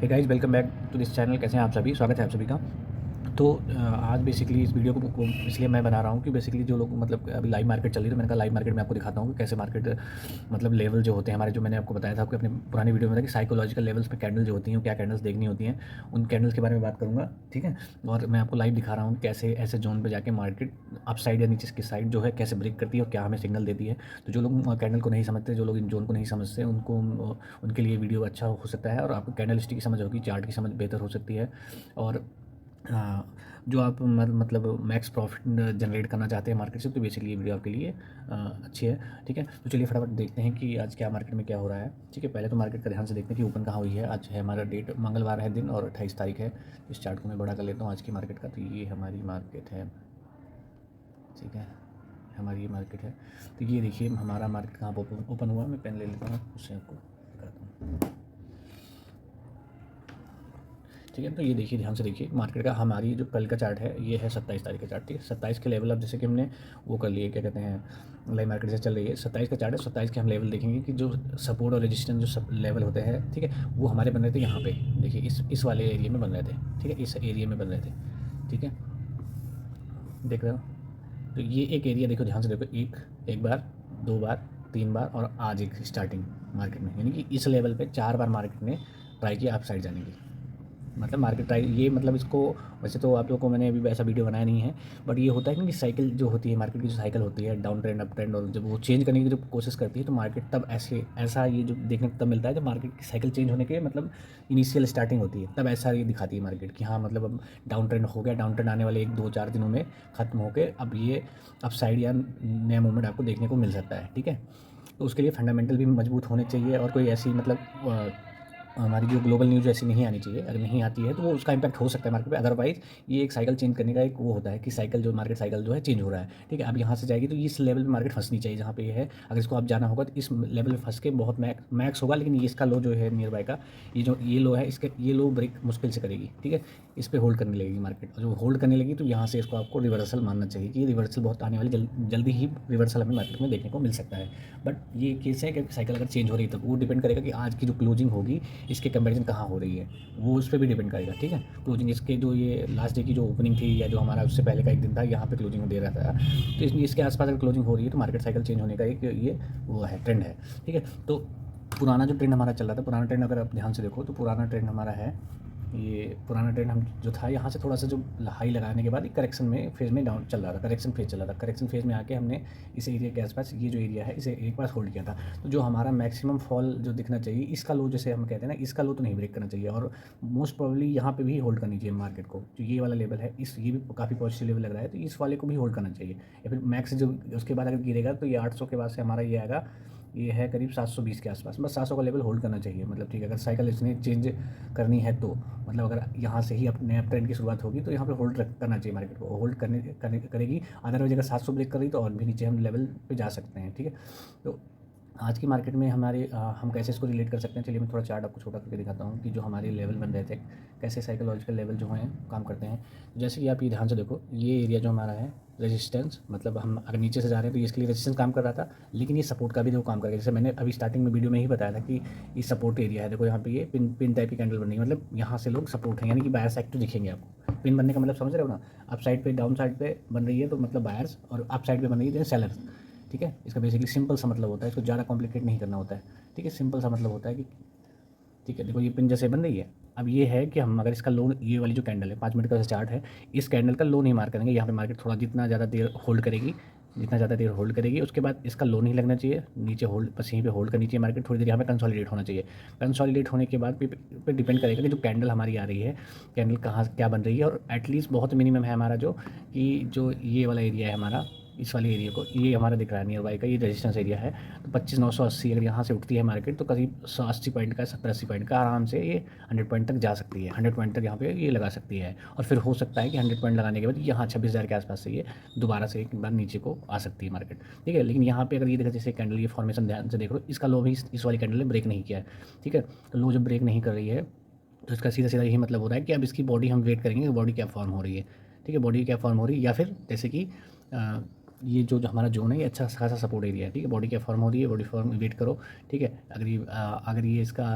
Hey guys, welcome back to this channel. कैसे हैं आप सभी? स्वागत है आप सभी का। तो आज बेसिकली इस वीडियो को इसलिए मैं बना रहा हूँ कि बेसिकली जो लोग मतलब अभी लाइव मार्केट चल रही है, तो मैंने कहा लाइव मार्केट में आपको दिखाता हूँ कि कैसे मार्केट मतलब लेवल जो होते हैं हमारे, जो मैंने आपको बताया था आपको अपने पुरानी वीडियो में था कि साइकोलॉजिकल लेवल्स पे कैंडल जो होती हैं, क्या कैंडल्स देखनी होती हैं, उन कैंडल्स के बारे में बात करूँगा। ठीक है। और मैं आपको लाइव दिखा रहा हूँ कैसे ऐसे जोन पर जाके मार्केट अप साइड या नीचे की साइड जो है कैसे ब्रेक करती है और क्या हमें सिग्नल देती है। तो जो लोग कैंडल को नहीं समझते, जो लोग इन जोन को नहीं समझते, उनको उनके लिए वीडियो अच्छा हो सकता है और आपको कैंडल स्टिक की समझ होगी, चार्ट की समझ बेहतर हो सकती है। और जो आप मतलब मैक्स प्रॉफिट जनरेट करना चाहते हैं मार्केट से, तो बेसिकली ये वीडियो आपके लिए अच्छी है। ठीक है। तो चलिए फटाफट देखते हैं कि आज क्या मार्केट में क्या हो रहा है। ठीक है। पहले तो मार्केट का ध्यान से देखते हैं कि ओपन कहाँ हुई है। आज है हमारा डेट, मंगलवार है दिन और 28 तारीख है। इस चार्ट को मैं बड़ा कर लेता हूँ आज की मार्केट का। तो ये हमारी मार्केट है। ठीक है। हमारी ये मार्केट है। तो ये देखिए हमारा मार्केट कहाँ पर ओपन हुआ। मैं पेन ले लेता हूँ, उससे आपको दिखाता हूँ। ठीक है। तो ये देखिए, ध्यान से देखिए मार्केट का। हमारी जो कल का चार्ट है ये है 27 तारीख का चार्ट। ठीक है। 27 के लेवल अब जैसे कि हमने वो कर लिए, क्या कहते हैं, लाइव मार्केट से चल रही है। 27 का चार्ट है। 27 के हम लेवल देखेंगे कि जो सपोर्ट और रेजिस्टेंस जो सब लेवल होते हैं, ठीक है, वो हमारे बन रहे थे यहाँ पे। देखिए इस वाले एरिया में बन रहे थे। ठीक है। इस एरिया में बन रहे थे। ठीक है। देख रहे हो? तो ये एक एरिया देखो, ध्यान से देखो। एक बार, दो बार, तीन बार और आज एक स्टार्टिंग मार्केट में, यानी कि इस लेवल पे 4 बार मार्केट ने ट्राई किया अप साइड जाने की। मतलब मार्केट ट्राई, ये मतलब इसको, वैसे तो आप लोगों को मैंने अभी वैसा वीडियो बनाया नहीं है, बट ये होता है कि साइकिल जो होती है, मार्केट की जो साइकिल होती है, डाउन ट्रेंड अप ट्रेंड, और जब वो चेंज करने की जब कोशिश करती है तो मार्केट तब ऐसा ये जो देखने को तब मिलता है जब मार्केट की साइकिल चेंज होने के मतलब इनिशियल स्टार्टिंग होती है, तब ऐसा ये दिखाती है मार्केट कि हाँ मतलब अब डाउन ट्रेंड हो गया। डाउन ट्रेंड आने वाले 1 2 4 दिनों में ख़त्म होकर अब ये अप साइड या नया मूवमेंट आपको देखने को मिल सकता है। ठीक है। तो उसके लिए फंडामेंटल भी मजबूत होने चाहिए और कोई ऐसी मतलब हमारी जो ग्लोबल न्यूज़ ऐसी नहीं आनी चाहिए। अगर नहीं आती है तो वो उसका इम्पैक्ट हो सकता है मार्केट पे। अदरवाइज़ ये एक साइकिल चेंज करने का एक वो होता है कि साइकिल जो मार्केट साइकिल जो है चेंज हो रहा है। ठीक है। अब यहाँ से जाएगी तो इस लेवल पे मार्केट फंसनी चाहिए जहाँ पे ये है। अगर इसको आप जाना होगा तो इस लेवल पे फंस के बहुत मैक्स होगा, लेकिन ये इसका लो जो है नियर बाय का, ये जो ये लो है, इसके ये लो ब्रेक मुश्किल से करेगी। ठीक है। इस पर होल्ड करने लगेगी मार्केट, और जो होल्ड करने लगी तो यहाँ से इसको आपको रिवर्सल मानना चाहिए कि रिवर्सल बहुत आने वाली जल्दी ही रिवर्सल हमें मार्केट में देखने को मिल सकता है। बट ये केस है कि साइकिल अगर चेंज हो रही है तो वो डिपेंड करेगा कि आज की जो क्लोजिंग होगी इसके कंपैरिजन कहाँ हो रही है, वो उस पर भी डिपेंड करेगा। ठीक है। क्लोजिंग इसके जो ये लास्ट डे की जो ओपनिंग थी या जो हमारा उससे पहले का एक दिन था, यहाँ पे क्लोजिंग दे रहा था, तो इसके आसपास अगर क्लोजिंग हो रही है तो मार्केट साइकिल चेंज होने का एक ये वो है, ट्रेंड है। ठीक है। तो पुराना जो ट्रेंड हमारा चल रहा था, पुराना ट्रेंड अगर आप ध्यान से देखो तो पुराना ट्रेंड हमारा है ये। पुराना ट्रेंड हम जो था, यहाँ से थोड़ा सा जो हाई लगाने के बाद एक करेक्शन में फेज में डाउन चल रहा था, करेक्शन फेज चल रहा था। करेक्शन फेज में आके हमने इस एरिया के आसपास, ये जो एरिया है, इसे एक बार होल्ड किया था। तो जो हमारा मैक्सिमम फॉल जो दिखना चाहिए, इसका लो जैसे हम कहते हैं ना, इसका लो तो नहीं ब्रेक करना चाहिए, और मोस्ट प्रोबेबली यहाँ पे भी होल्ड करनी चाहिए मार्केट को। जो ये वाला लेवल है, इस ये भी काफ़ी पॉजिटिव लेवल लग रहा है, तो इस वाले को भी होल्ड करना चाहिए। या फिर मैक्स जो उसके बाद अगर गिरेगा तो ये 800 के बाद से हमारा ये आएगा, ये है करीब 720 के आसपास। बस 700 का लेवल होल्ड करना चाहिए। मतलब ठीक है, अगर साइकिल इसने चेंज करनी है तो मतलब अगर यहाँ से ही अपने अप ट्रेंड की शुरुआत होगी तो यहाँ पे होल्ड करना चाहिए मार्केट को, होल्ड करेगी। अदरवाइज अगर 700 ब्रेक कर रही तो और भी नीचे हम लेवल पे जा सकते हैं। ठीक है। तो आज की मार्केट में हमारे हम कैसे इसको रिलेट कर सकते हैं, चलिए मैं थोड़ा चार्ट आपको छोटा करके दिखाता हूँ कि जो हमारे लेवल बन रहे थे कैसे साइकोलॉजिकल लेवल जो हैं काम करते हैं। जैसे कि आप ये ध्यान से देखो, ये एरिया जो हमारा है रेजिस्टेंस, मतलब हम अगर नीचे से जा रहे हैं तो ये इसके लिए रेजिस्टेंस काम कर रहा था, लेकिन ये सपोर्ट का भी देखो काम करेगा। जैसे मैंने अभी स्टार्टिंग में वीडियो में ही बताया था कि ये सपोर्ट एरिया है। देखो यहाँ पे ये पिन टाइप की कैंडल बन रही है, मतलब यहाँ से लोग सपोर्ट है, यानी कि बायर्स एक्टिव दिखेंगे आपको। पिन बनने का मतलब समझ रहे हो ना? अप साइड पे डाउन साइड पे बन रही है तो मतलब बायर्स, और अप साइड पे बन रही है तो सेलर्स। ठीक है। इसका बेसिकली सिंपल सा मतलब होता है, इसको ज़्यादा कॉम्प्लिकेट नहीं करना होता है। ठीक है। सिंपल सा मतलब होता है कि ठीक है, देखो ये पिन जैसे बन रही है। अब ये है कि हम अगर इसका लो, ये वाली जो कैंडल है 5 मिनट का चार्ट है, इस कैंडल का लो नहीं मार करेंगे। यहाँ पे मार्केट थोड़ा जितना ज़्यादा देर होल्ड करेगी, जितना ज़्यादा देर होल्ड करेगी उसके बाद इसका लो नहीं लगना चाहिए, नीचे होल्ड, बस यहीं पे होल्ड करनी चाहिए मार्केट। थोड़ी देर यहाँ पे कंसोलिडेट होना चाहिए। कंसोलिडेट होने के बाद पे डिपेंड करेगा कि जो कैंडल हमारी आ रही है, कैंडल कहाँ क्या बन रही है। और एटलीस्ट बहुत मिनिमम है हमारा जो, कि जो ये वाला एरिया है हमारा, इस वाले एरिया को, ये हमारा दिख रहा है नियर बाई का, ये रेजिस्टेंस एरिया है। तो 25,980 अगर यहाँ से उठती है मार्केट तो करीब 180 पॉइंट का, 70-80 पॉइंट का आराम से ये 100 पॉइंट तक जा सकती है। 100 पॉइंट तक यहाँ पे ये लगा सकती है। और फिर हो सकता है कि 100 पॉइंट लगाने के बाद यहाँ 26,000 के आसपास से ये दोबारा से एक बार नीचे को आ सकती है मार्केट। ठीक है। लेकिन यहाँ पे अगर ये देखो, जैसे कैंडल ये फॉर्मेशन ध्यान से देख लो, इसका लो भी इस वाली कैंडल ने ब्रेक नहीं किया है। ठीक है। तो लो जब ब्रेक नहीं कर रही है तो इसका सीधा सीधा यही मतलब हो रहा है कि अब इसकी बॉडी हम वेट करेंगे कि बॉडी क्या फॉर्म हो रही है। ठीक है। बॉडी क्या फॉर्म हो रही है, या फिर जैसे कि ये जो हमारा जोन है ये अच्छा खासा सपोर्ट एरिया है, ठीक है। बॉडी क्या फॉर्म हो रही है, बॉडी फॉर्म वेट करो, ठीक है। अगर ये इसका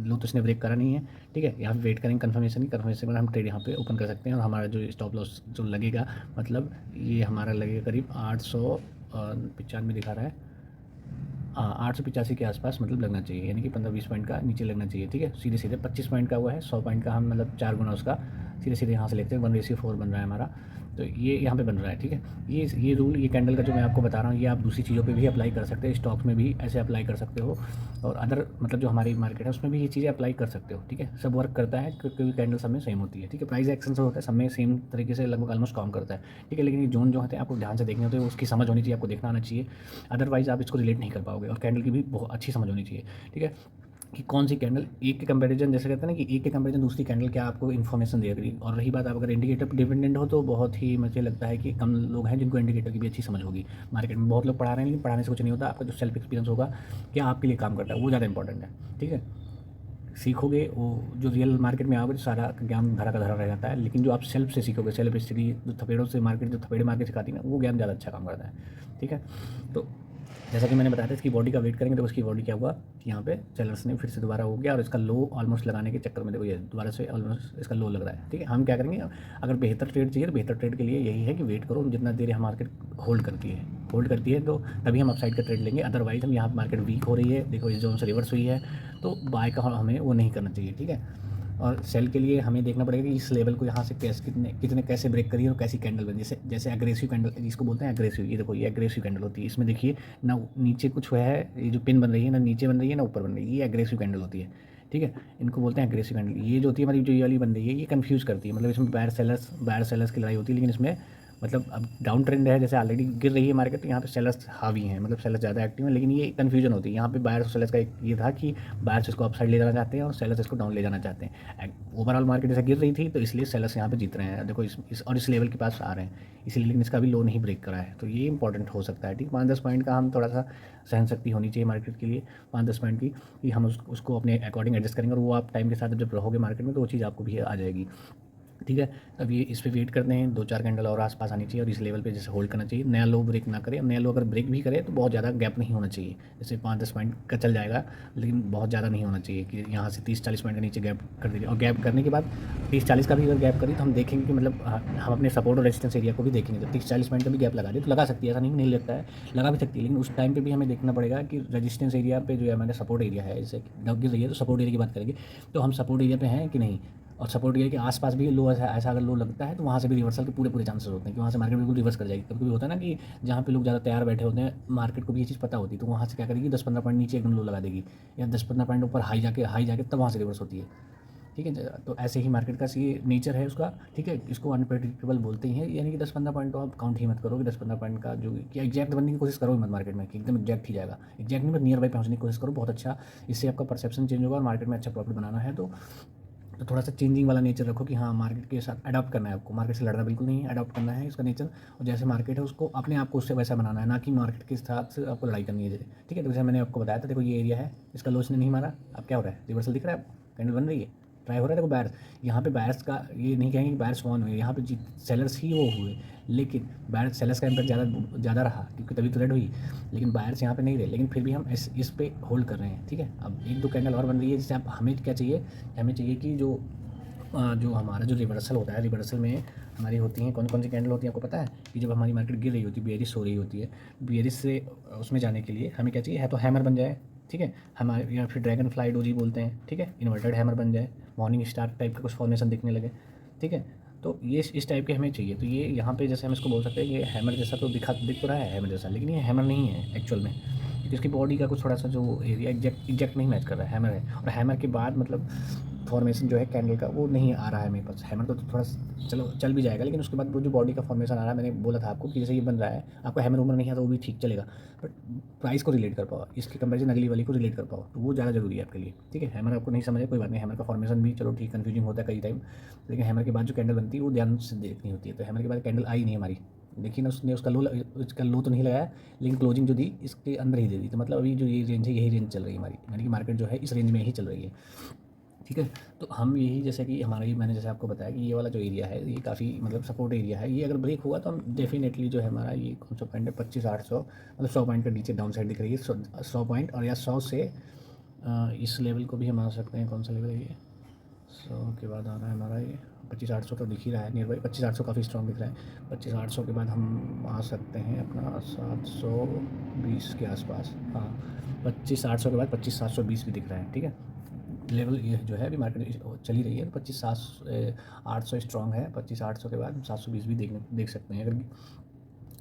लो तो इसने ब्रेक करा नहीं है, ठीक है। यहाँ पे वेट करेंगे कन्फर्मेशन के बाद हम ट्रेड यहाँ पे ओपन कर सकते हैं, और हमारा जो स्टॉप लॉस जो लगेगा, मतलब ये हमारा लगेगा करीब 895 दिखा रहा है, हाँ 885 के आसपास मतलब लगना चाहिए, यानी कि 15-20 पॉइंट का नीचे लगना चाहिए, ठीक है। सीधे सीधे 25 पॉइंट का हुआ है, 100 पॉइंट का हम मतलब 4 गुना उसका सीधे सीधे यहाँ से लेते हैं, 1:4 बन रहा है हमारा, तो ये यहाँ पे बन रहा है, ठीक है। ये रूल, ये कैंडल का जो मैं आपको बता रहा हूँ, ये आप दूसरी चीज़ों पे भी अप्लाई कर सकते हैं, स्टॉक्स में भी ऐसे अप्लाई कर सकते हो, और अदर मतलब जो हमारी मार्केट है उसमें भी ये चीज़ें अप्लाई कर सकते हो, ठीक है। सब वर्क करता है क्योंकि कैंडल सब में सेम होती है, ठीक है। प्राइस एक्शन से होता है, सब में सेम तरीके से लगभग ऑलमोस्ट काम करता है, ठीक है। लेकिन ये जोन जो होते हैं आपको ध्यान से देखने होते हैं, उसकी समझ होनी चाहिए, आपको देखना आना चाहिए, अदरवाइज़ आप इसको रिलेट नहीं कर पाओगे। और कैंडल की भी बहुत अच्छी समझ होनी चाहिए, ठीक है, कि कौन सी कैंडल एक के कंपैरिजन, जैसे कहते हैं ना कि एक के कंपैरिजन दूसरी कैंडल क्या आपको इन्फॉर्मेशन दे रही। और रही बात, आप अगर इंडिकेटर पर डिपेंडेंट हो तो बहुत ही मुझे लगता है कि कम लोग हैं जिनको इंडिकेटर की भी अच्छी समझ होगी। मार्केट में बहुत लोग पढ़ा रहे हैं, लेकिन पढ़ाने से कुछ नहीं होता, आपका जो सेल्फ एक्सपीरियंस होगा क्या आपके लिए काम करता है वो ज़्यादा इंपॉर्टेंट है, ठीक है। सीखोगे वो जो रियल मार्केट में आओगे तो सारा ज्ञान धरा का धरा रह जाता है, लेकिन जो आप सेल्फ से सीखोगे, सेल्फ स्टडी, जो थपेड़ों से मार्केट, जो थपेड़े मार्केट सिखाती है ना, वो ज्ञान ज़्यादा अच्छा काम करता है, ठीक है। तो जैसा कि मैंने बताया था, इसकी बॉडी का वेट करेंगे तो उसकी बॉडी क्या हुआ कि यहाँ पे सेलर्स ने फिर से दोबारा हो गया, और इसका लो ऑलमोस्ट लगाने के चक्कर में देखो ये दोबारा से ऑलमोस्ट इसका लो लग रहा है, ठीक है। हम क्या करेंगे, अगर बेहतर ट्रेड चाहिए तो बेहतर ट्रेड के लिए यही है कि वेट करो, जितना देर मार्केट होल्ड करती है तो तभी हम अपसाइड का ट्रेड लेंगे। अदरवाइज हम यहाँ मार्केट वीक हो रही है, देखो इस जोन से रिवर्स हुई है, तो बाय का हमें वो नहीं करना चाहिए, ठीक है। और सेल के लिए हमें देखना पड़ेगा कि इस लेवल को यहाँ से कितने कैसे ब्रेक करिए और कैसी कैंडल बनी, जैसे जैसे एग्रेसिव कैंडल जिसको बोलते हैं एग्रेसिव, ये देखो ये एग्रेसिव कैंडल होती है, इसमें देखिए ना नीचे कुछ हुआ है, ये जो पिन बन रही है ना नीचे बन रही है ना ऊपर बन रही है, ये एग्रेसिव कैंडल होती है, ठीक है। इनको बोलते हैं एग्रेसिव कैंडल। ये जो होती है हमारी जो ये वाली बन रही है, ये कन्फ्यूज़ करती है, मतलब इसमें बायर सेलर्स की लड़ाई होती है, लेकिन इसमें मतलब अब डाउन ट्रेंड है, जैसे ऑलरेडी गिर रही है मार्केट, तो यहाँ पे सेलर्स हावी हैं, मतलब सेलर्स ज़्यादा एक्टिव हैं, लेकिन ये कन्फ्यूजन होती है यहाँ पे बायर्स और सेलर्स का। एक ये था कि बायर्स इसको अपसाइड ले जाना चाहते हैं और सेलर्स इसको डाउन ले जाना चाहते हैं। ओवरऑल मार्केट जैसे गिर रही थी तो इसलिए सेलर्स यहाँ पे जीत रहे हैं, देखो इस लेवल के पास आ रहे हैं इसलिए, लेकिन इसका भी लो नहीं ब्रेक करा है, तो ये इंपॉर्टेंट हो सकता है, ठीक। 5-10 पॉइंट का हम थोड़ा सा सहन शक्ति होनी चाहिए मार्केट के लिए, 5-10 पॉइंट की, कि हम उसको अपने अकॉर्डिंग एडजस्ट करेंगे, और वो आप टाइम के साथ जब रहोगे मार्केट में तो वो चीज़ आपको भी आ जाएगी, ठीक है। अब ये इस पे वेट करते हैं, 2-4 कैंडल और आसपास आनी चाहिए, और इस लेवल पे जैसे होल्ड करना चाहिए, नया लो ब्रेक ना करे। नया लो अगर ब्रेक भी करे तो बहुत ज़्यादा गैप नहीं होना चाहिए, जैसे 5-10 पॉइंट का चल जाएगा, लेकिन बहुत ज़्यादा नहीं होना चाहिए कि यहाँ से 30-40 पॉइंट के नीचे गैप कर दीजिए। और गैप करने के बाद 30-40 का भी अगर गैप करी तो हम देखेंगे कि मतलब हम अपने सपोर्ट और रेजिस्टेंस एरिया को भी देखेंगे, तो 30-40 पॉइंट का भी गैप लगा दे तो लगा सकती है, ऐसा नहीं लगता है, लगा भी सकती है, लेकिन उस टाइम पे भी हमें देखना पड़ेगा कि रेजिस्टेंस एरिया पे जो है हमारा सपोर्ट एरिया है, जैसे गिर रही है तो सपोर्ट एरिया की बात करेंगे, तो हम सपोर्ट एरिया पे हैं कि नहीं, और सपोर्ट एरिया के आसपास भी लो ऐसा अगर लो लगता है तो वहाँ से भी रिवर्सल के पूरे चांसेस होते हैं कि वहाँ से मार्केट बिल्कुल रिवर्स कर जाएगी। कभी कभी होता है ना कि जहाँ पे लोग ज़्यादा तैयार बैठे होते हैं, मार्केट को भी ये चीज़ पता होती है, तो वहाँ से क्या करेगी, 10-15 पॉइंट नीचे एकदम लो लगा देगी, या 10-15 पॉइंट ऊपर हाई जाके तब वहाँ से रिवर्स होती है, ठीक है। तो ऐसे ही मार्केट का ये नेचर है उसका, ठीक है। इसको अनप्रेडिक्टेबल बोलते ही हैं, यानी कि 10-15 पॉइंट तो आप काउंट ही मत करो कि 10-15 पॉइंट का जो कि एग्जैक्ट बनने की कोशिश करो ही मत मार्केट में कि एकदम एग्जैक्ट ही जाएगा, एग्जैक्ट नहीं, बस नियर बाई पहुँचने की कोशिश करो, बहुत अच्छा, इससे आपका परसेप्शन चेंज होगा, और मार्केट में अच्छा प्रॉफिट बनाना है तो थोड़ा सा चेंजिंग वाला नेचर रखो कि हाँ मार्केट के साथ अडॉप्ट करना है आपको, मार्केट से लड़ना बिल्कुल नहीं है, अडॉप्ट करना है इसका नेचर, और जैसे मार्केट है उसको अपने आप को उससे वैसा बनाना है, ना कि मार्केट के साथ से आपको लड़ाई करनी है, ठीक है। तो जैसे मैंने आपको बताया था, देखो ये एरिया है, इसका लो इसने नहीं मारा, अब क्या हो रहा है, रिवर्सल दिख रहा है, कैंडल बन रही है, ट्राई हो रहा है, देखो बायर्स, यहाँ पे बायर्स का ये नहीं कहेंगे कि बायर्स वॉन हुए, यहाँ पे सेलर्स ही वो हुए, लेकिन बायर्स सेलर्स का इम्पैक्ट ज़्यादा रहा क्योंकि तभी तो रेड हुई, लेकिन बायर्स यहाँ पे नहीं रहे, लेकिन फिर भी हम इस पे होल्ड कर रहे हैं, ठीक है। अब 1-2 कैंडल और बन रही है, जिससे आप हमें क्या चाहिए, हमें चाहिए कि जो हमारा जो रिवर्सल होता है, रिवर्सल में हमारी होती हैं कौन सी कैंडल होती है आपको पता है, कि जब हमारी मार्केट गिर रही होती है, बेयरिश हो रही होती है, बेयरिश से उसमें जाने के लिए हमें क्या चाहिए, है तो हैमर बन जाए, ठीक है, हमारे या फिर ड्रैगन फ्लाई डोजी बोलते हैं, ठीक है, इन्वर्टेड हैमर बन जाए, मॉर्निंग स्टार टाइप का कुछ फॉर्मेशन दिखने लगे, ठीक है। तो ये इस टाइप के हमें चाहिए, तो ये यहाँ पे जैसे हम इसको बोल सकते हैं ये हैमर जैसा तो दिख तो रहा है हैमर जैसा, लेकिन ये हैमर नहीं है एक्चुअल में, क्योंकि इसकी बॉडी का कुछ थोड़ा सा जो एरिया एग्जैक्ट नहीं मैच कर रहा है, हैमर है, और हैमर के बाद मतलब फॉर्मेशन जो है कैंडल का वो नहीं आ रहा है मेरे पास, हैमर तो थोड़ा चलो चल भी जाएगा, लेकिन उसके बाद वो जो बॉडी का फॉर्मेशन आ रहा है, मैंने बोला था आपको कि जैसे ये बन रहा है, आपको हैमर उमर नहीं है तो वो भी ठीक चलेगा, बट प्राइस को रिलेट कर पाओ, इसके कंपेरिजन अगली वाली को रिलेट कर पाओ, तो वो ज़्यादा जरूरी है आपके लिए, ठीक है। हैमर आपको नहीं समझे कोई बात नहीं, हैमर का फॉर्मेशन भी चलो ठीक कन्फ्यूजिंग होता है कई टाइम, लेकिन हैमर के बाद जो कैंडल बनती है वो ध्यान से देखनी होती है, तो हैमर के बाद कैंडल आई नहीं हमारी, देखिए ना उसने उसका लो तो नहीं लगाया, लेकिन क्लोजिंग जो दी इसके अंदर ही दे दी, तो मतलब अभी जो ये रेंज है यही रेंज चल रही है हमारी, यानी कि मार्केट जो है इस रेंज में ही चल रही है, ठीक है। तो हम यही जैसे कि हमारा ही मैंने जैसे आपको बताया कि ये वाला जो एरिया है ये काफ़ी मतलब सपोर्ट एरिया है, ये अगर ब्रेक हुआ तो हम डेफिनेटली जो है हमारा ये कौन सा पॉइंट है 25,800 मतलब 100 पॉइंट के नीचे डाउन साइड दिख रही है 100 पॉइंट, और या 100 से इस लेवल को भी हम आ सकते हैं। कौन सा लेवल है ये? 100 के बाद आ रहा है हमारा ये 25,800 तो दिख ही रहा है नियर बाई, 25,800 काफ़ी स्ट्रॉन्ग दिख रहा है। 25,800 के बाद हम आ सकते हैं अपना 720 के आसपास। हाँ, 25,800 के बाद 25,720 भी दिख रहा है। ठीक है, लेवल ये जो है अभी मार्केट चल ही रही है, 25,800 स्ट्रॉन्ग है। 25,800 के बाद 720 भी देख सकते हैं, अगर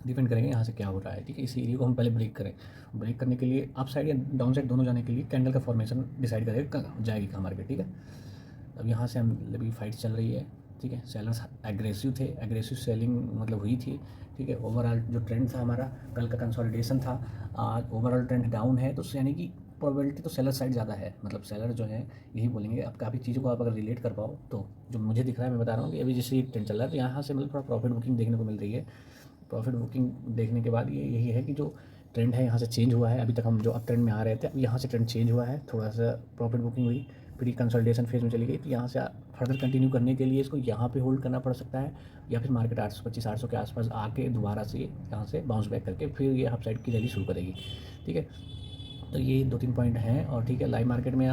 डिपेंड करेंगे यहाँ से क्या हो रहा है। ठीक है, इस एरिया को हम पहले ब्रेक करें। ब्रेक करने के लिए अप साइड या डाउन साइड दोनों जाने के लिए कैंडल का फॉर्मेशन डिसाइड करेगा जाएगी कहाँ मार्केट। ठीक है, अब यहाँ से हम अभी फाइट चल रही है। ठीक है, सेलर्स एग्रेसिव थे, एग्रेसिव सेलिंग मतलब हुई थी। ठीक है, ओवरऑल जो ट्रेंड था हमारा कल का कंसोलिडेशन था, आज ओवरऑल ट्रेंड डाउन है, तो यानी कि प्रोबेबिलिटी तो सेलर साइड ज़्यादा है। मतलब सेलर जो है यही बोलेंगे। अब काफ़ी चीज़ों को आप अगर रिलेट कर पाओ तो जो मुझे दिख रहा है मैं बता रहा हूँ कि अभी जैसे ट्रेंड चल रहा है तो यहाँ से मतलब थोड़ा प्रॉफिट बुकिंग देखने को मिल रही है। प्रॉफिट बुकिंग देखने के बाद ये यही है कि जो ट्रेंड है यहाँ से चेंज हुआ है। अभी तक हम जो अप ट्रेंड में आ रहे थे, अब यहाँ से ट्रेंड चेंज हुआ है, थोड़ा सा प्रॉफिट बुकिंग हुई, फिर कंसोलिडेशन फेज में चली गई। तो यहाँ से फर्दर कंटिन्यू करने के लिए इसको यहाँ पे होल्ड करना पड़ सकता है, या फिर मार्केट 825-800 के आसपास आके दोबारा से यहाँ से बाउंस बैक करके फिर ये अप साइड की रैली शुरू करेगी। ठीक है, तो ये 2-3 पॉइंट हैं। और ठीक है, लाइव मार्केट में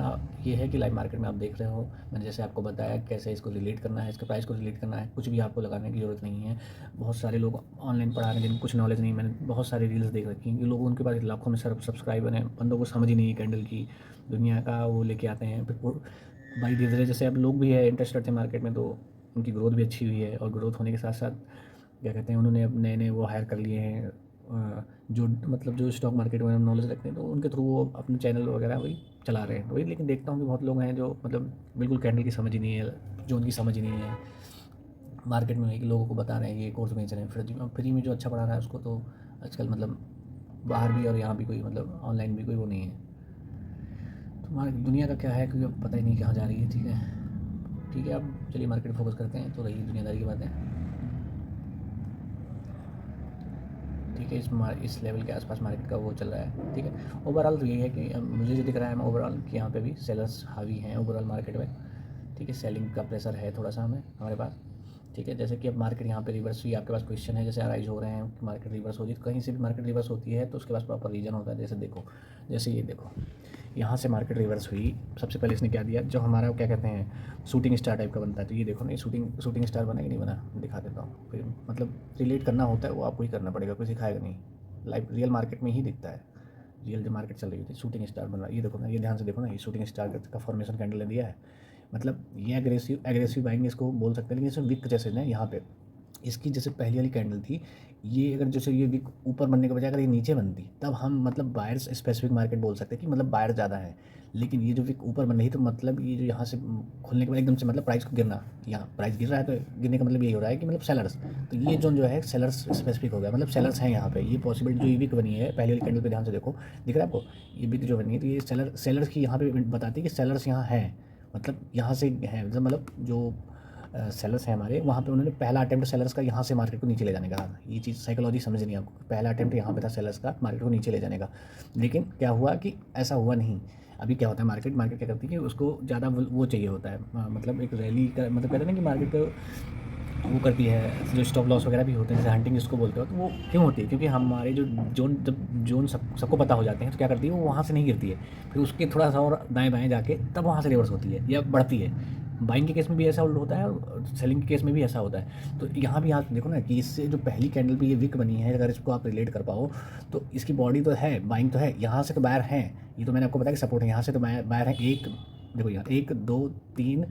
ये है कि लाइव मार्केट में आप देख रहे हो, मैंने जैसे आपको बताया कैसे इसको रिलेट करना है, इसके प्राइस को रिलेट करना है। कुछ भी आपको लगाने की ज़रूरत नहीं है। बहुत सारे लोग ऑनलाइन पढ़ा रहे हैं जिनको कुछ नॉलेज नहीं। मैंने बहुत सारी रील्स देख रखी हैं, लोग उनके पास लाखों में सब्सक्राइबर हैं, बंदों को समझ ही नहीं है कैंडल की दुनिया का, वो लेके आते हैं फिर भाई धीरे धीरे। जैसे अब लोग भी है इंटरेस्ट रखते हैं मार्केट में, तो उनकी ग्रोथ भी अच्छी हुई है, और ग्रोथ होने के साथ साथ क्या कहते हैं उन्होंने अब नए नए वो हायर कर लिए हैं, जो मतलब जो स्टॉक मार्केट में नॉलेज रखते हैं, तो उनके थ्रू वो अपने चैनल वगैरह वही चला रहे हैं। वही लेकिन देखता हूँ कि बहुत लोग हैं जो मतलब बिल्कुल कैंडल की समझ ही नहीं है, जो उनकी समझ ही नहीं है मार्केट में, कि लोगों को बता रहे हैं ये कोर्स बेच रहे हैं फ्री में, जो अच्छा पढ़ा रहा है उसको तो आजकल मतलब बाहर भी और यहाँ भी कोई मतलब ऑनलाइन भी कोई वो नहीं है। तो दुनिया का क्या है क्योंकि अब पता ही नहीं कहाँ जा रही है। ठीक है, ठीक है, अब चलिए मार्केट फोकस करते हैं, तो रही दुनियादारी की बातें। ठीक है, इस लेवल के आसपास मार्केट का वो चल रहा है। ठीक है, ओवरऑल तो यही है कि मुझे जो दिख रहा है ओवरऑल कि यहाँ पे भी सेलर्स हावी हैं ओवरऑल मार्केट में। ठीक है, सेलिंग का प्रेशर है थोड़ा सा हमारे पास। ठीक है, जैसे कि अब मार्केट यहाँ पे रिवर्स हुई, आपके पास क्वेश्चन है जैसे अराइज हो रहे हैं कि मार्केट रिवर्स होती है, तो कहीं से भी मार्केट रिवर्स होती है तो उसके पास प्रॉपर रीजन होता है। जैसे देखो, जैसे ये देखो, यहाँ से मार्केट रिवर्स हुई, सबसे पहले इसने क्या दिया, जो हमारा क्या कहते हैं शूटिंग स्टार टाइप का बनता है। तो ये देखो ना, ये शूटिंग स्टार बना कि नहीं बना, दिखा देता हूँ। फिर मतलब रिलेट करना होता है वो आपको ही करना पड़ेगा, कोई सिखाएगा नहीं। लाइव रियल मार्केट में ही दिखता है। रियल जो मार्केट चल रही थी शूटिंग स्टार बन रहा है, ये देखो ना, ये ध्यान से देखो ना, ये शूटिंग स्टार का फॉर्मेशन कैंडल ने दिया है। मतलब ये एग्रेसिव बाइंग इसको बोल सकते हैं, लेकिन इसमें विक जैसे ना यहाँ पे इसकी जैसे पहली वाली कैंडल थी, ये अगर जैसे ये विक ऊपर बनने के बजाय अगर ये नीचे बनती तब हम मतलब बायर्स स्पेसिफिक मार्केट बोल सकते हैं कि मतलब बायर ज़्यादा है। लेकिन ये जो विक ऊपर बन रही तो मतलब ये जो यहाँ से खुलने के बाद एकदम से मतलब प्राइस को गिरना, यहाँ प्राइस गिर रहा है तो गिरने का मतलब यही हो रहा है कि मतलब सेलर्स, तो ये जोन जो है सेलर्स स्पेसिफिक हो गया, मतलब सेलर्स हैं यहाँ पे। ये पॉसिबिलिटी जो ये विक बनी है पहली वाली कैंडल पे ध्यान से देखो, दिख रहा है आपको, ये विक जो बनी है तो ये सेलर्स की यहाँ पे बताती है कि सेलर्स यहाँ हैं, मतलब यहाँ से हैं, मतलब जो सेलर्स हैं हमारे वहाँ पे उन्होंने पहला अटेम्प्ट सेलर्स का यहाँ से मार्केट को नीचे ले जाने का था। ये चीज़ साइकोलॉजी समझ नहीं आपको, पहला अटेम्प्ट यहाँ पे था सेलर्स का मार्केट को नीचे ले जाने का, लेकिन क्या हुआ कि ऐसा हुआ नहीं। अभी क्या होता है मार्केट क्या करती है कि उसको ज़्यादा वो चाहिए होता है, मतलब एक रैली का मतलब कहते हैं ना कि मार्केट को वो करती है, जो स्टॉप लॉस वगैरह भी होते हैं जैसे हंटिंग जिसको बोलते हो, तो वो क्यों होती है, क्योंकि हमारे जो जोन सबको पता हो जाते हैं तो क्या करती है वो वहाँ से नहीं गिरती है, फिर उसके थोड़ा सा और दाएँ बाएँ जाके तब वहाँ से रिवर्स होती है या बढ़ती है। बाइंग के केस में भी ऐसा होता है और सेलिंग के केस में भी ऐसा होता है। तो यहाँ भी आप देखो ना कि इससे जो पहली कैंडल पे ये विक बनी है, अगर इसको आप रिलेट कर पाओ तो इसकी बॉडी तो है, बाइंग तो है, यहाँ से तो बायर हैं, ये तो मैंने आपको बताया कि सपोर्ट है, यहाँ से तो बायर है, एक देखो यहाँ 1 2 3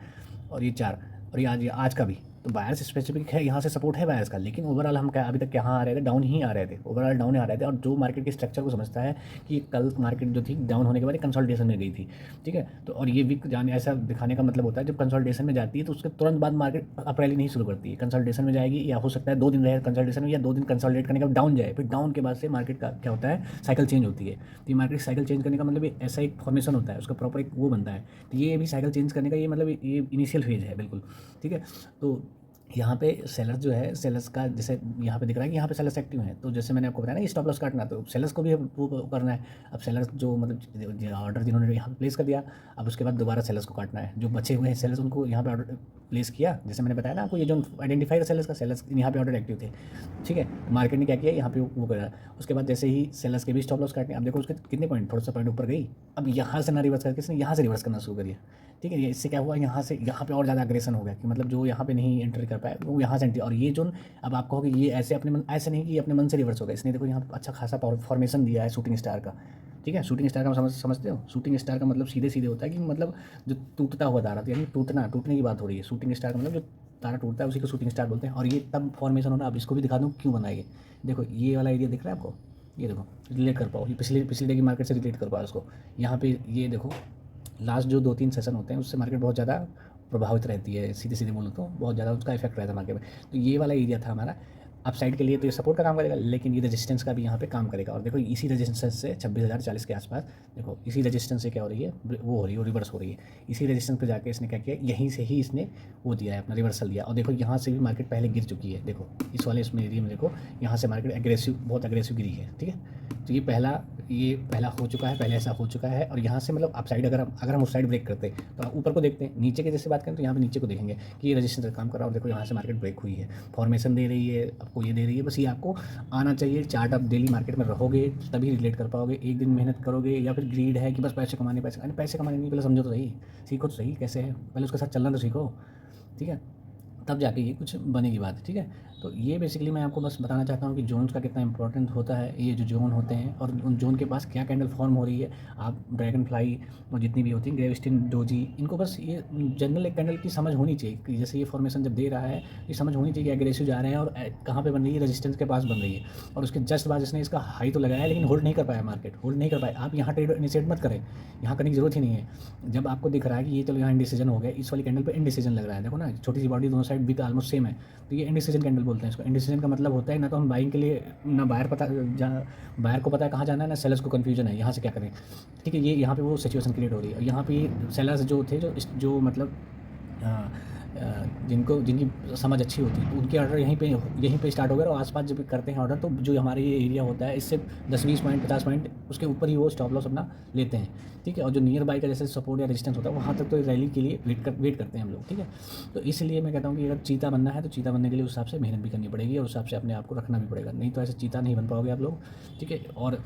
और ये 4, और ये आज का भी तो बायर्स स्पेसिफिक है, यहाँ से सपोर्ट है बायर्स का। लेकिन ओवरऑल हम क्या अभी तक कहाँ आ रहे थे, डाउन ही आ रहे थे, ओवरऑल डाउन ही आ रहे थे। और जो मार्केट के स्ट्रक्चर को समझता है कि कल मार्केट जो थी डाउन होने के बाद कंसोलिडेशन में गई थी। ठीक है, तो और ये वीक जाने ऐसा दिखाने का मतलब होता है जब कंसोलिडेशन में जाती है तो उसके तुरंत बाद मार्केट अप रैली नहीं शुरू करती है, कंसोलिडेशन में जाएगी, या हो सकता है 2 दिन रहे कंसोलिडेशन में, या 2 दिन कंसोलिडेट करने के बाद डाउन जाए, फिर डाउन के बाद से मार्केट का क्या होता है साइकिल चेंज होती है। तो ये मार्केट साइकिल चेंज करने का मतलब ऐसा एक फॉर्मेशन होता है, उसका प्रॉपर एक वो बनता है। तो ये भी साइकिल चेंज करने का ये मतलब ये इनिशियल फेज है बिल्कुल। ठीक है, तो यहाँ पे सेलर जो है, सेलर्स का जैसे यहाँ पे दिख रहा है कि यहाँ पे सेलर्स एक्टिव हैं, तो जैसे मैंने आपको बताया ना स्टॉप लॉस काटना, तो सेलर्स को भी अब वो करना है। अब सेलर्स जो मतलब ऑर्डर जिन्होंने यहाँ पे प्लेस कर दिया, अब उसके बाद दोबारा सेलर्स को काटना है। जो बचे हुए हैं सेलर्स उनको यहाँ पे ऑर्डर प्लेस किया, जैसे मैंने बताया ना आपको, ये जो आइडेंटिफाई सेलर्स का, सेलर्स यहाँ पे ऑर्डर एक्टिव थे, ठीक है। मार्केट ने क्या किया, यहाँ पे वो करा। उसके बाद जैसे ही सेलर्स के भी स्टॉप लॉस काटने, अब देखो उसके कितने पॉइंट, थोड़ा सा पॉइंट ऊपर गई। अब यहाँ से ना रिवर्स करके इसने यहाँ से रिवर्स करना शुरू करिए, ठीक है। ये इससे क्या हुआ, यहाँ से यहाँ पे और ज़्यादा अग्रेसन हो गया कि मतलब जो यहाँ पे नहीं एंट्री कर पाए वो यहाँ से एंट्री। और ये जो अब आप कहोगे ये ऐसे अपने मन, ऐसे नहीं कि ये अपने मन से रिवर्स होगा, इसने देखो यहाँ पे अच्छा खासा फॉर्मेशन दिया है शूटिंग स्टार का, ठीक है। शूटिंग स्टार का समझते हो, शूटिंग स्टार का मतलब सीधे सीधे होता है कि मतलब जो टूटता हुआ तारा, यानी टूटने की बात हो रही है। शूटिंग स्टार का मतलब जो तारा टूटता है उसी को शूटिंग स्टार बोलते हैं। और ये तब फॉर्मेशन होना, अब इसको भी दिखा दूँ क्यों बनाएंगे। देखो ये वाला एरिया दिख रहा है आपको, ये देखो रिलेट कर पाओ, ये पिछले डे की मार्केट से रिलेट कर पाओ इसको। यहाँ पे ये देखो लास्ट जो 2-3 सेशन होते हैं उससे मार्केट बहुत ज़्यादा प्रभावित रहती है, सीधे सीधे बोलूँ तो बहुत ज़्यादा उसका इफेक्ट रहता है मार्केट में। तो ये वाला एरिया था हमारा अपसाइड के लिए, तो ये सपोर्ट का काम करेगा, लेकिन ये रेजिस्टेंस का भी यहाँ पे काम करेगा। और देखो इसी रेजिस्टेंस से 26,040 के आसपास, देखो इसी रेजिस्टेंस से क्या हो रही है, वो हो रही है, वो रिवर्स हो रही है। इसी रेजिस्टेंस पे जाके इसने क्या किया, यहीं से ही इसने वो दिया है अपना रिवर्सल दिया। और देखो यहाँ से भी मार्केट पहले गिर चुकी है, देखो इस वाले इसमें एरिया में देखो यहाँ से मार्केट एग्रेसिव, बहुत एग्रेसिव गिरी है, ठीक है। तो ये पहला हो चुका है, पहले ऐसा हो चुका है। और यहाँ से मतलब अप साइड अगर हम उस साइड ब्रेक करते हैं तो ऊपर को देखते हैं, नीचे की जैसे बात करें तो यहाँ पे नीचे को देखेंगे कि ये रजिस्टेंस का काम कर रहा है। और देखो यहाँ से मार्केट ब्रेक हुई है, फॉर्मेशन दे रही है आपको, ये दे रही है। बस ये आपको आना चाहिए, चार्ट आप डेली मार्केट में रहोगे तभी रिलेट कर पाओगे। एक दिन मेहनत करोगे या फिर ग्रीड है कि बस पैसे कमाने, पैसे कमाने नहीं, पहले समझो तो सही, सीखो तो सही कैसे है, पहले उसके साथ चलना तो सीखो, ठीक है, तब जाके ये कुछ बनेगी बात, ठीक है। तो ये बेसिकली मैं आपको बस बताना चाहता हूँ कि जोन्स का कितना इंपॉर्टेंट होता है, ये जो जोन होते हैं और उन जोन के पास क्या कैंडल फॉर्म हो रही है। आप ड्रैगन फ्लाई और जितनी भी होती हैं, ग्रेविस्टिन, डोजी, इनको बस ये जनरल एक कैंडल की समझ होनी चाहिए कि जैसे ये फॉर्मेशन जब दे रहा है, ये समझ होनी चाहिए कि एग्रेसिव जा रहे हैं और कहाँ पे बन रही है, रेजिस्टेंस के पास बन रही है। और उसके जस्ट बाद इसने इसका हाई तो लगाया है लेकिन होल्ड नहीं कर पाया, मार्केट होल्ड नहीं कर पाया। आप यहाँ ट्रेड इनिशिएट मत करें, यहाँ करने की जरूरत ही नहीं है। जब आपको दिख रहा है कि ये चलो यहाँ इंडिसीजन हो गया, इस वाली कैंडल पे इंडिसीजन लग रहा है, देखो ना छोटी सी बॉडी दोनों साइड विथ ऑलमोस्ट सेम है, तो ये इंडिसीजन कैंडल बोलते हैं इसको। इंडिसीजन का मतलब होता है ना तो हम बाइंग के लिए, ना बायर को पता है कहाँ जाना है, ना सेलर्स को कन्फ्यूजन है यहाँ से क्या करें, ठीक है। ये यहाँ पे वो सिचुएशन क्रिएट हो रही है। यहाँ पे सेलर्स जो थे जो मतलब जिनकी समझ अच्छी होती है तो उनके ऑर्डर यहीं पे स्टार्ट हो गए। और आसपास जब करते हैं ऑर्डर तो जो हमारे ये एरिया होता है इससे 10-20 पॉइंट 50 पॉइंट उसके ऊपर ही वो स्टॉप लॉस अपना लेते हैं, ठीक है। और जो नियर बाई का जैसे सपोर्ट या रेजिस्टेंस होता है वहाँ तक तो रैली के लिए वेट करते हैं हम लोग, ठीक है। तो इसलिए मैं कहता हूँ कि अगर चीता बनना है तो चीता बनने के लिए उस हिसाब से मेहनत भी करनी पड़ेगी और उस हिसाब से अपने आप को रखना भी पड़ेगा, नहीं तो ऐसे चीता नहीं बन पाओगे आप लोग, ठीक है। और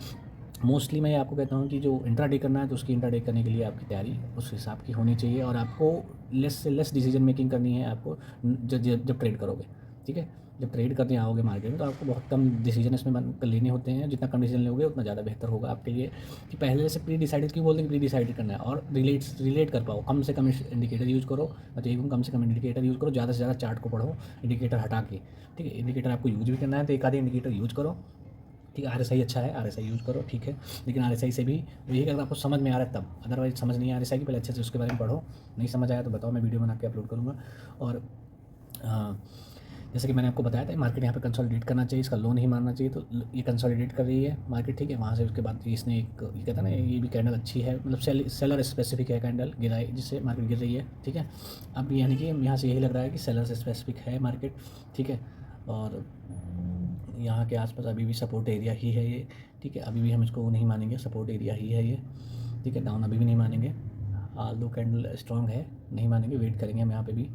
मोस्टली मैं आपको कहता हूँ कि जो इंट्राडे करना है तो उसकी इंट्राडे करने के लिए आपकी तैयारी उस हिसाब की होनी चाहिए और आपको लेस से लेस डिसीजन मेकिंग करनी है आपको जब ट्रेड करोगे, ठीक है। जब ट्रेड करने आओगे मार्केट में तो आपको बहुत कम डिसीजन इसमें लेने होते हैं, जितना कम डिसीजन लोगे उतना ज़्यादा बेहतर होगा आपके लिए। कि पहले से प्री डिसाइडेड क्यों बोलते हैं, प्री डिसाइडेड करना है और रिलेट कर पाओ, कम से कम इंडिकेटर यूज़ करो, मतलब कम से कम इंडिकेटर यूज़ करो, ज़्यादा से ज़्यादा चार्ट को पढ़ो इंडिकेटर हटा के, ठीक है। इंडिकेटर आपको यूज़ भी करना है तो एक आधे इंडिकेटर यूज़ करो, ठीक है। RSI अच्छा है, RSI यूज़ करो, ठीक है। लेकिन RSI से भी वही अगर आपको समझ में आ रहा है तब, अदरवाइज समझ नहीं आ RSI की, पहले अच्छे से उसके बारे में पढ़ो, नहीं समझ आया तो बताओ, मैं वीडियो बना के अपलोड करूँगा। और जैसे कि मैंने आपको बताया था मार्केट यहाँ पे कंसोलिडेट करना चाहिए, इसका लो नहीं मारना चाहिए, तो ये कंसोलिडेट कर रही है मार्केट, ठीक है। वहाँ से उसके बाद इसने एक ये कहता है ना, ये भी कैंडल अच्छी है, मतलब सेलर स्पेसिफिक है कैंडल गिराई जिससे मार्केट गिर रही है, ठीक है। अब यानी कि यहाँ से यही लग रहा है कि सेलर स्पेसिफिक है मार्केट, ठीक है। और यहाँ के आसपास अभी भी सपोर्ट एरिया ही है ये, ठीक है। अभी भी हम इसको नहीं मानेंगे, सपोर्ट एरिया ही है ये, ठीक है। डाउन अभी भी नहीं मानेंगे, लो कैंडल स्ट्रॉन्ग है, नहीं मानेंगे, वेट करेंगे हम यहाँ पे भी,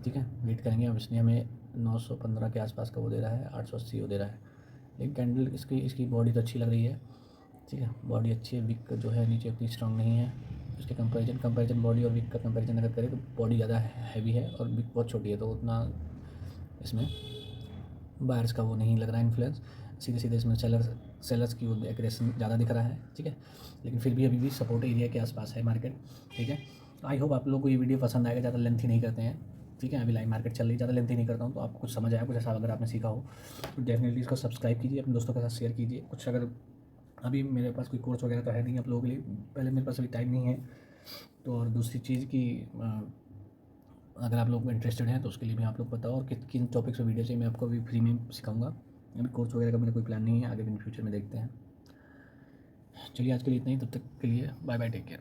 ठीक है। वेट करेंगे, अब इसने हमें 915 के आसपास का वो दे रहा है, 880 वो दे रहा है, लेकिन कैंडल इसकी बॉडी तो अच्छी लग रही है, ठीक है। बॉडी अच्छी है, विक जो है नीचे उतनी स्ट्रॉन्ग नहीं है, उसके कंपेरिजन बॉडी और विक का कंपेरिजन अगर करें तो बॉडी ज़्यादा हैवी है और विक बहुत छोटी है, तो उतना इसमें बायर्स का वो नहीं लग रहा है इन्फ्लुएंस, सीधे सीधे इसमें सेलर्स की वो एग्रेशन ज़्यादा दिख रहा है, ठीक है। लेकिन फिर भी अभी भी सपोर्ट एरिया के आसपास है मार्केट, ठीक है। आई होप आप लोगों को ये वीडियो पसंद आएगा, ज़्यादा लेंथी नहीं करते हैं, ठीक है। अभी लाइव मार्केट चल रही है, ज़्यादा लेंथी नहीं करता हूँ, तो आपको कुछ समझ आया, कुछ ऐसा अगर आपने सीखा हो तो डेफिनेटली इसको सब्सक्राइब कीजिए, अपने दोस्तों के साथ शेयर कीजिए। कुछ अगर अभी मेरे पास कोई कोर्स वगैरह तो है नहीं आप लोगों के लिए, पहले मेरे पास अभी टाइम नहीं है, तो और दूसरी चीज़ की अगर आप लोग इंटरेस्टेड हैं तो उसके लिए भी आप लोग बताओ और किन टॉपिक्स पर वीडियो चाहिए, मैं आपको अभी फ्री में सिखाऊंगा। अभी कोर्स वगैरह का मेरा कोई प्लान नहीं है, आगे इन फ्यूचर में देखते हैं। चलिए आज के लिए इतना ही, तब तक के लिए बाय बाय, टेक केयर।